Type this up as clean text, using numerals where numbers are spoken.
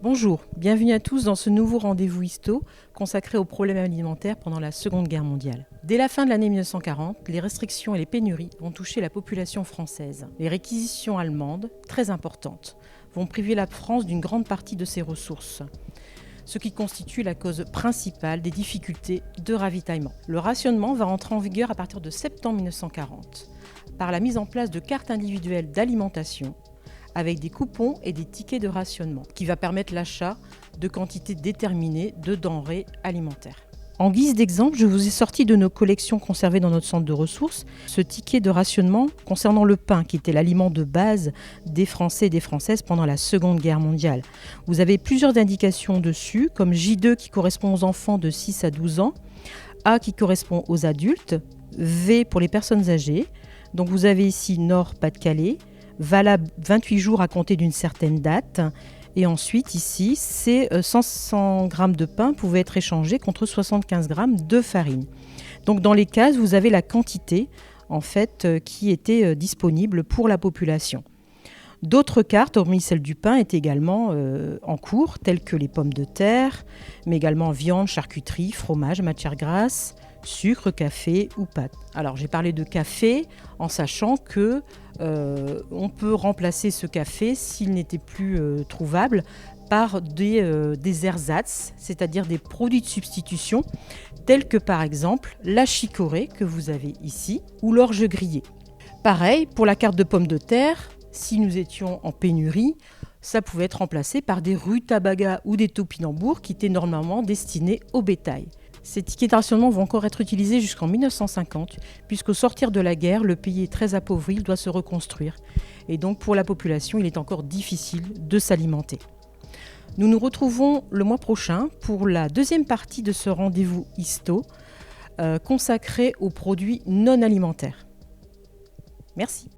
Bonjour, bienvenue à tous dans ce nouveau rendez-vous Histo consacré aux problèmes alimentaires pendant la Seconde Guerre mondiale. Dès la fin de l'année 1940, les restrictions et les pénuries ont touché la population française. Les réquisitions allemandes, très importantes, vont priver la France d'une grande partie de ses ressources, ce qui constitue la cause principale des difficultés de ravitaillement. Le rationnement va entrer en vigueur à partir de septembre 1940 par la mise en place de cartes individuelles d'alimentation avec des coupons et des tickets de rationnement, qui va permettre l'achat de quantités déterminées de denrées alimentaires. En guise d'exemple, je vous ai sorti de nos collections conservées dans notre centre de ressources ce ticket de rationnement concernant le pain, qui était l'aliment de base des Français et des Françaises pendant la Seconde Guerre mondiale. Vous avez plusieurs indications dessus, comme J2 qui correspond aux enfants de 6 à 12 ans, A qui correspond aux adultes, V pour les personnes âgées. Donc vous avez ici Nord, Pas-de-Calais, valable 28 jours à compter d'une certaine date. Et ensuite, ici, ces 100 grammes de pain pouvaient être échangés contre 75 grammes de farine. Donc dans les cases, vous avez la quantité en fait, qui était disponible pour la population. D'autres cartes, hormis celle du pain, étaient également en cours, telles que les pommes de terre, mais également viande, charcuterie, fromage, matière grasse, sucre, café ou pâtes. Alors j'ai parlé de café en sachant que on peut remplacer ce café s'il n'était plus trouvable par des ersatz, c'est-à-dire des produits de substitution tels que par exemple la chicorée que vous avez ici ou l'orge grillée. Pareil pour la carte de pommes de terre, si nous étions en pénurie, ça pouvait être remplacé par des rutabagas ou des topinambours qui étaient normalement destinés au bétail. Ces tickets de rationnement vont encore être utilisés jusqu'en 1950, puisqu'au sortir de la guerre, le pays est très appauvri, il doit se reconstruire. Et donc pour la population, il est encore difficile de s'alimenter. Nous nous retrouvons le mois prochain pour la deuxième partie de ce rendez-vous Histo, consacré aux produits non alimentaires. Merci.